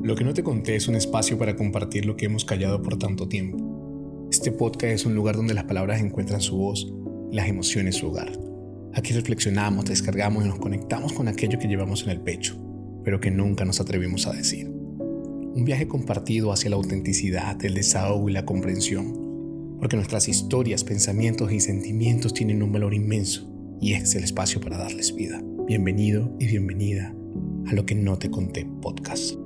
Lo que no te conté es un espacio para compartir lo que hemos callado por tanto tiempo. Este podcast es un lugar donde las palabras encuentran su voz y las emociones su hogar. Aquí reflexionamos, descargamos y nos conectamos con aquello que llevamos en el pecho, pero que nunca nos atrevimos a decir. Un viaje compartido hacia la autenticidad, el desahogo y la comprensión, porque nuestras historias, pensamientos y sentimientos tienen un valor inmenso y este es el espacio para darles vida. Bienvenido y bienvenida a Lo que no te conté podcast.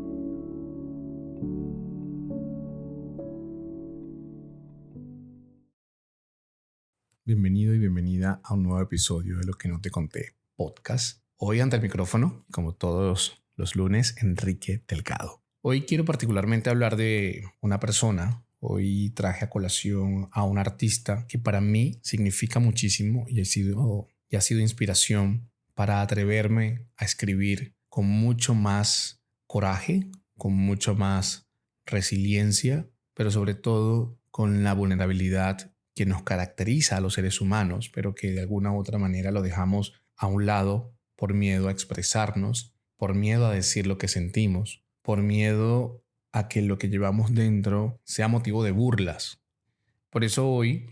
Bienvenido y bienvenida a un nuevo episodio de Lo que no te conté podcast. Hoy ante el micrófono, como todos los lunes, Enrique Delgado. Hoy quiero particularmente hablar de una persona. Hoy traje a colación a un artista que para mí significa muchísimo y ha sido inspiración para atreverme a escribir con mucho más coraje, con mucho más resiliencia, pero sobre todo con la vulnerabilidad que nos caracteriza a los seres humanos, pero que de alguna u otra manera lo dejamos a un lado por miedo a expresarnos, por miedo a decir lo que sentimos, por miedo a que lo que llevamos dentro sea motivo de burlas. Por eso hoy,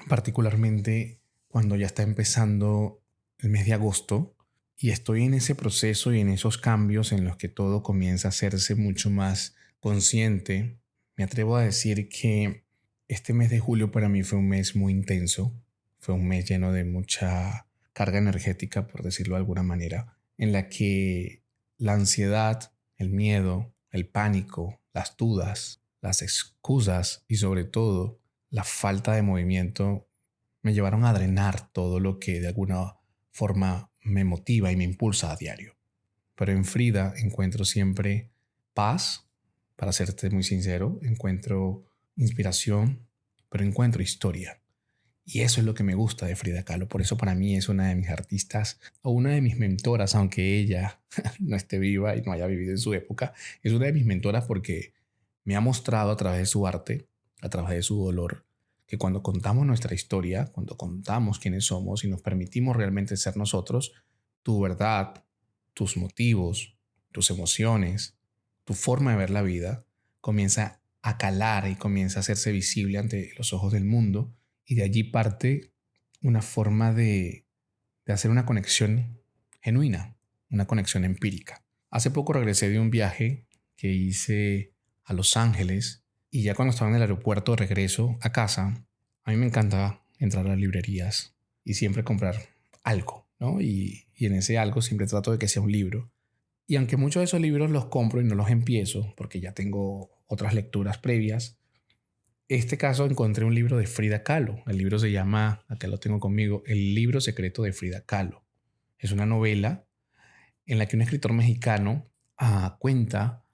particularmente cuando ya está empezando el mes de agosto y estoy en ese proceso y en esos cambios en los que todo comienza a hacerse mucho más consciente, me atrevo a decir que este mes de julio para mí fue un mes muy intenso, fue un mes lleno de mucha carga energética, por decirlo de alguna manera, en la que la ansiedad, el miedo, el pánico, las dudas, las excusas y sobre todo la falta de movimiento me llevaron a drenar todo lo que de alguna forma me motiva y me impulsa a diario. Pero en Frida encuentro siempre paz, para serte muy sincero, encuentro inspiración, pero encuentro historia. Y eso es lo que me gusta de Frida Kahlo. Por eso para mí es una de mis artistas o una de mis mentoras, aunque ella no esté viva y no haya vivido en su época. Es una de mis mentoras porque me ha mostrado a través de su arte, a través de su dolor, que cuando contamos nuestra historia, cuando contamos quiénes somos y nos permitimos realmente ser nosotros, tu verdad, tus motivos, tus emociones, tu forma de ver la vida comienza a calar y comienza a hacerse visible ante los ojos del mundo, y de allí parte una forma de hacer una conexión genuina, una conexión empírica. Hace poco regresé de un viaje que hice a Los Ángeles y ya cuando estaba en el aeropuerto de regreso a casa, a mí me encanta entrar a las librerías y siempre comprar algo, ¿no? Y en ese algo siempre trato de que sea un libro. Y aunque muchos de esos libros los compro y no los empiezo porque ya tengo otras lecturas previas, este caso encontré un libro de Frida Kahlo. El libro se llama, acá lo tengo conmigo, El libro secreto de Frida Kahlo. Es una novela en la que un escritor mexicano cuenta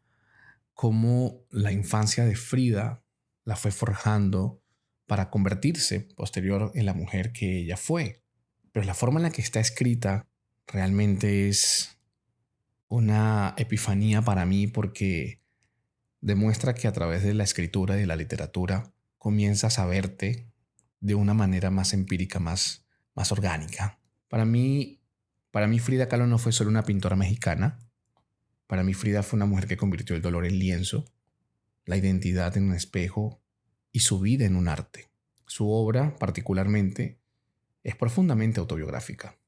cómo la infancia de Frida la fue forjando para convertirse posterior en la mujer que ella fue. Pero la forma en la que está escrita realmente es una epifanía para mí porque demuestra que a través de la escritura y de la literatura comienzas a verte de una manera más empírica, más orgánica. Para mí Frida Kahlo no fue solo una pintora mexicana. Para mí Frida fue una mujer que convirtió el dolor en lienzo, la identidad en un espejo y su vida en un arte. Su obra, particularmente, es profundamente autobiográfica,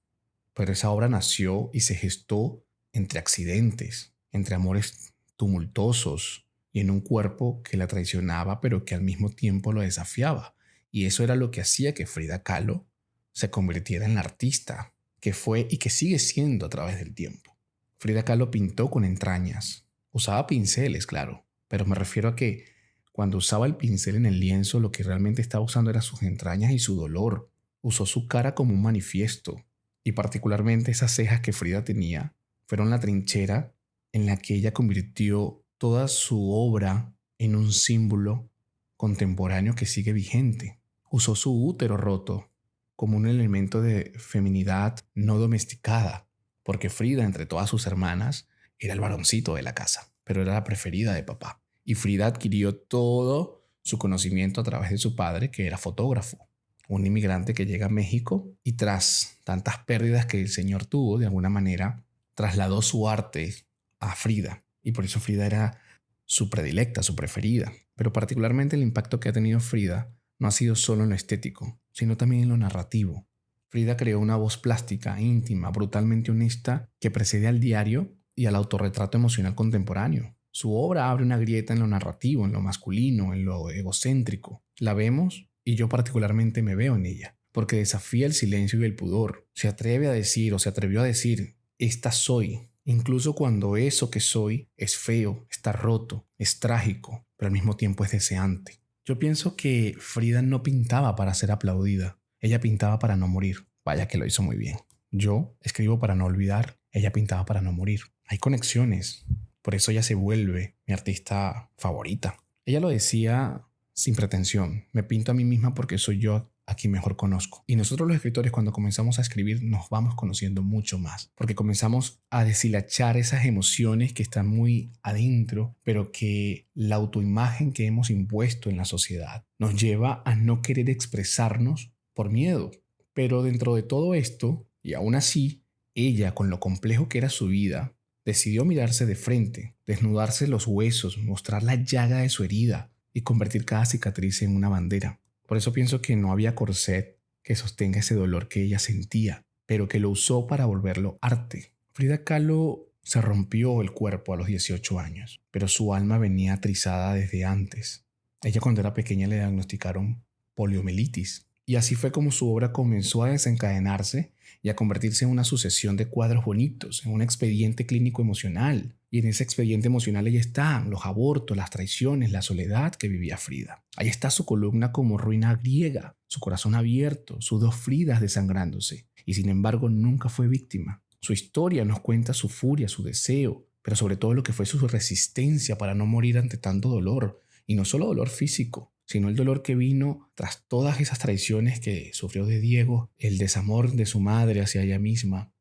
pero esa obra nació y se gestó entre accidentes, entre amores tumultuosos y en un cuerpo que la traicionaba, pero que al mismo tiempo lo desafiaba. Y eso era lo que hacía que Frida Kahlo se convirtiera en la artista que fue y que sigue siendo a través del tiempo. Frida Kahlo pintó con entrañas, usaba pinceles, claro, pero me refiero a que cuando usaba el pincel en el lienzo, lo que realmente estaba usando era sus entrañas y su dolor. Usó su cara como un manifiesto, y particularmente esas cejas que Frida tenía fueron la trinchera en la que ella convirtió toda su obra en un símbolo contemporáneo que sigue vigente. Usó su útero roto como un elemento de feminidad no domesticada, porque Frida, entre todas sus hermanas, era el varoncito de la casa, pero era la preferida de papá. Y Frida adquirió todo su conocimiento a través de su padre, que era fotógrafo, un inmigrante que llega a México y tras tantas pérdidas que el señor tuvo, de alguna manera, trasladó su arte a Frida. y por eso Frida era su predilecta, su preferida. Pero particularmente el impacto que ha tenido Frida no ha sido solo en lo estético, sino también en lo narrativo. Frida creó una voz plástica, íntima, brutalmente honesta que precede al diario y al autorretrato emocional contemporáneo. Su obra abre una grieta en lo narrativo, en lo masculino, en lo egocéntrico. La vemos y yo particularmente me veo en ella, porque desafía el silencio y el pudor. Se atreve a decir o se atrevió a decir, esta soy, incluso cuando eso que soy es feo, está roto, es trágico, pero al mismo tiempo es deseante. Yo pienso que Frida no pintaba para ser aplaudida, ella pintaba para no morir. Vaya que lo hizo muy bien. Yo escribo para no olvidar, ella pintaba para no morir. Hay conexiones, por eso ella se vuelve mi artista favorita. Ella lo decía sin pretensión, me pinto a mí misma porque soy yo a quien mejor conozco. Y nosotros los escritores cuando comenzamos a escribir nos vamos conociendo mucho más, porque comenzamos a deshilachar esas emociones que están muy adentro, pero que la autoimagen que hemos impuesto en la sociedad nos lleva a no querer expresarnos por miedo. Pero dentro de todo esto, y aún así, ella, con lo complejo que era su vida, decidió mirarse de frente, desnudarse los huesos, mostrar la llaga de su herida y convertir cada cicatriz en una bandera. Por eso pienso que no había corset que sostenga ese dolor que ella sentía, pero que lo usó para volverlo arte. Frida Kahlo se rompió el cuerpo a los 18 años, pero su alma venía atrizada desde antes. Ella cuando era pequeña le diagnosticaron poliomielitis, y así fue como su obra comenzó a desencadenarse y a convertirse en una sucesión de cuadros bonitos, en un expediente clínico emocional. Y en ese expediente emocional ahí están los abortos, las traiciones, la soledad que vivía Frida. Ahí está su columna como ruina griega, su corazón abierto, sus dos Fridas desangrándose. Y sin embargo nunca fue víctima. Su historia nos cuenta su furia, su deseo, pero sobre todo lo que fue su resistencia para no morir ante tanto dolor. Y no solo dolor físico, sino el dolor que vino tras todas esas traiciones que sufrió de Diego, el desamor de su madre hacia ella misma,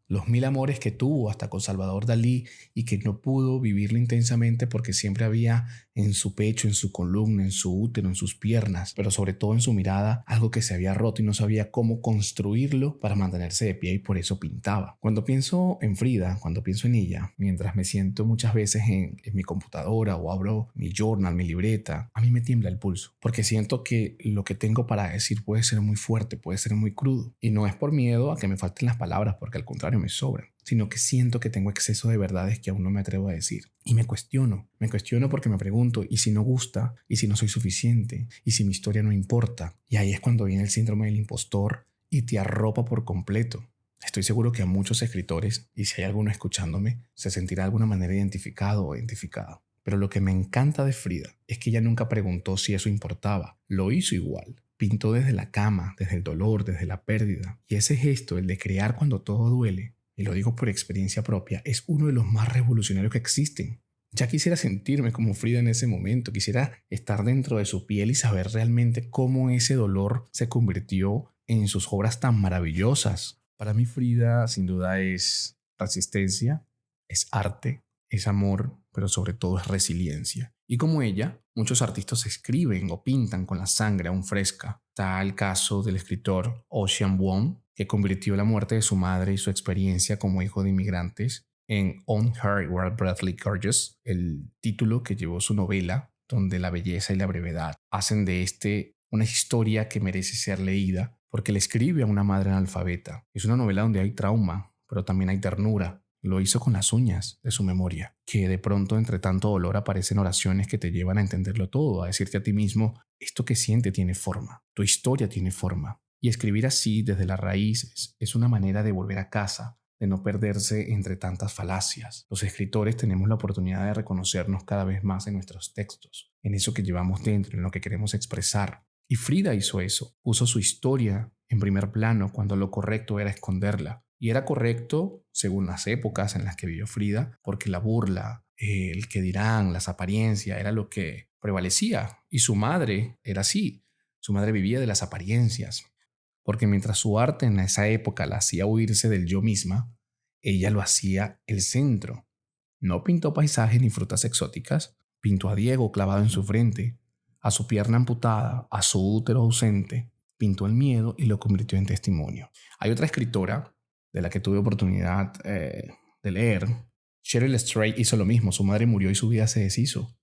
los mil amores que tuvo hasta con Salvador Dalí y que no pudo vivirlo intensamente porque siempre había en su pecho, en su columna, en su útero, en sus piernas, pero sobre todo en su mirada, algo que se había roto y no sabía cómo construirlo para mantenerse de pie y por eso pintaba. Cuando pienso en Frida, cuando pienso en ella, mientras me siento muchas veces en mi computadora o abro mi journal, mi libreta, a mí me tiembla el pulso porque siento que lo que tengo para decir puede ser muy fuerte, puede ser muy crudo y no es por miedo a que me falten las palabras porque al contrario me sobran, sino que siento que tengo exceso de verdades que aún no me atrevo a decir. Y me cuestiono porque me pregunto, ¿y si no gusta? ¿Y si no soy suficiente? ¿Y si mi historia no importa? Y ahí es cuando viene el síndrome del impostor y te arropa por completo. Estoy seguro que a muchos escritores, y si hay alguno escuchándome, se sentirá de alguna manera identificado o identificado. Pero lo que me encanta de Frida es que ella nunca preguntó si eso importaba. Lo hizo igual. Pintó desde la cama, desde el dolor, desde la pérdida. Y ese gesto, el de crear cuando todo duele, y lo digo por experiencia propia, es uno de los más revolucionarios que existen. Ya quisiera sentirme como Frida en ese momento, quisiera estar dentro de su piel y saber realmente cómo ese dolor se convirtió en sus obras tan maravillosas. Para mí Frida sin duda es resistencia, es arte, es amor, pero sobre todo es resiliencia. Y como ella, muchos artistas escriben o pintan con la sangre aún fresca. Está el caso del escritor Ocean Vuong, que convirtió la muerte de su madre y su experiencia como hijo de inmigrantes en On Her Were Bradley Gorgeous, el título que llevó su novela, donde la belleza y la brevedad hacen de una historia que merece ser leída, porque le escribe a una madre analfabeta. Es una novela donde hay trauma, pero también hay ternura. Lo hizo con las uñas de su memoria, que de pronto entre tanto dolor aparecen oraciones que te llevan a entenderlo todo, a decirte a ti mismo, esto que siente tiene forma, tu historia tiene forma. Y escribir así desde las raíces es una manera de volver a casa, de no perderse entre tantas falacias. Los escritores tenemos la oportunidad de reconocernos cada vez más en nuestros textos, en eso que llevamos dentro, en lo que queremos expresar. Y Frida hizo eso, puso su historia en primer plano cuando lo correcto era esconderla. Y era correcto según las épocas en las que vivió Frida, porque la burla, el que dirán, las apariencias, era lo que prevalecía. Y su madre era así, su madre vivía de las apariencias, porque mientras su arte en esa época la hacía huirse del yo misma, ella lo hacía el centro. No pintó paisajes ni frutas exóticas, pintó a Diego clavado en su frente, a su pierna amputada, a su útero ausente, pintó el miedo y lo convirtió en testimonio. Hay otra escritora de la que tuve oportunidad de leer, Cheryl Strait hizo lo mismo, su madre murió y su vida se deshizo.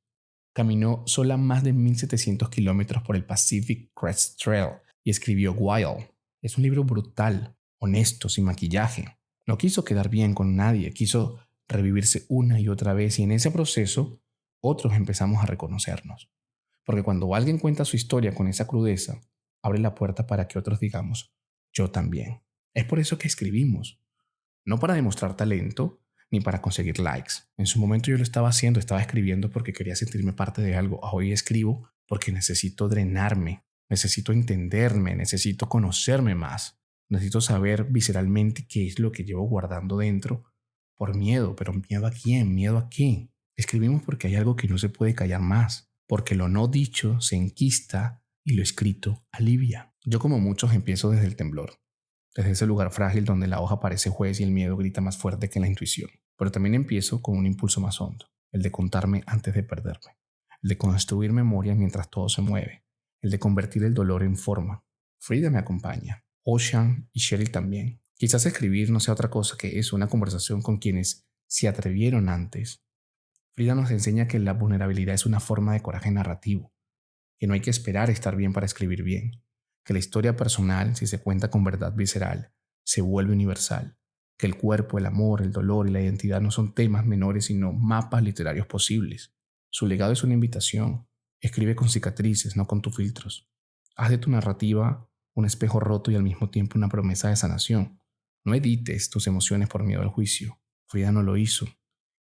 Caminó sola más de 1700 kilómetros por el Pacific Crest Trail y escribió Wild. Es un libro brutal, honesto, sin maquillaje. No quiso quedar bien con nadie, quiso revivirse una y otra vez, y en ese proceso otros empezamos a reconocernos. Porque cuando alguien cuenta su historia con esa crudeza, abre la puerta para que otros digamos, yo también. Es por eso que escribimos, no para demostrar talento ni para conseguir likes. En su momento yo lo estaba haciendo, estaba escribiendo porque quería sentirme parte de algo. Hoy escribo porque necesito drenarme, necesito entenderme, necesito conocerme más, necesito saber visceralmente qué es lo que llevo guardando dentro por miedo. ¿Pero miedo a quién? ¿Miedo a qué? Escribimos porque hay algo que no se puede callar más, porque lo no dicho se enquista y lo escrito alivia. Yo, como muchos, empiezo desde el temblor, desde ese lugar frágil donde la hoja parece juez y el miedo grita más fuerte que la intuición. Pero también empiezo con un impulso más hondo, el de contarme antes de perderme, el de construir memorias mientras todo se mueve, el de convertir el dolor en forma. Frida me acompaña, Ocean y Cheryl también. Quizás escribir no sea otra cosa que eso, una conversación con quienes se atrevieron antes. Frida nos enseña que la vulnerabilidad es una forma de coraje narrativo, que no hay que esperar estar bien para escribir bien, que la historia personal, si se cuenta con verdad visceral, se vuelve universal, que el cuerpo, el amor, el dolor y la identidad no son temas menores sino mapas literarios posibles. Su legado es una invitación. Escribe con cicatrices, no con tus filtros. Haz de tu narrativa un espejo roto y al mismo tiempo una promesa de sanación. No edites tus emociones por miedo al juicio. Frida no lo hizo,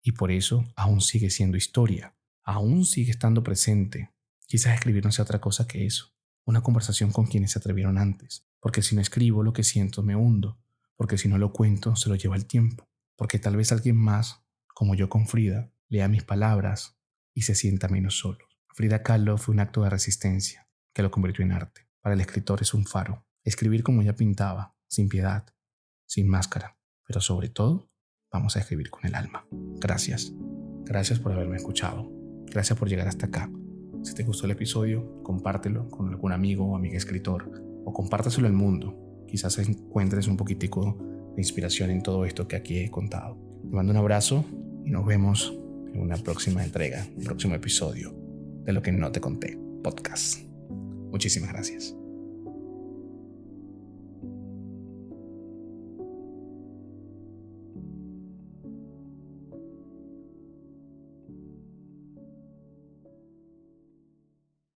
y por eso aún sigue siendo historia, aún sigue estando presente. Quizás escribir no sea otra cosa que eso, una conversación con quienes se atrevieron antes, porque si no escribo lo que siento me hundo, porque si no lo cuento se lo lleva el tiempo, porque tal vez alguien más, como yo con Frida, lea mis palabras y se sienta menos solo. Frida Kahlo fue un acto de resistencia que lo convirtió en arte. Para el escritor es un faro, escribir como ella pintaba, sin piedad, sin máscara, pero sobre todo vamos a escribir con el alma. Gracias, gracias por haberme escuchado, gracias por llegar hasta acá. Si te gustó el episodio, compártelo con algún amigo o amiga escritor, o compártaselo al mundo. Quizás encuentres un poquitico de inspiración en todo esto que aquí he contado. Te mando un abrazo y nos vemos en una próxima entrega, un próximo episodio de Lo que no te conté, podcast. Muchísimas gracias.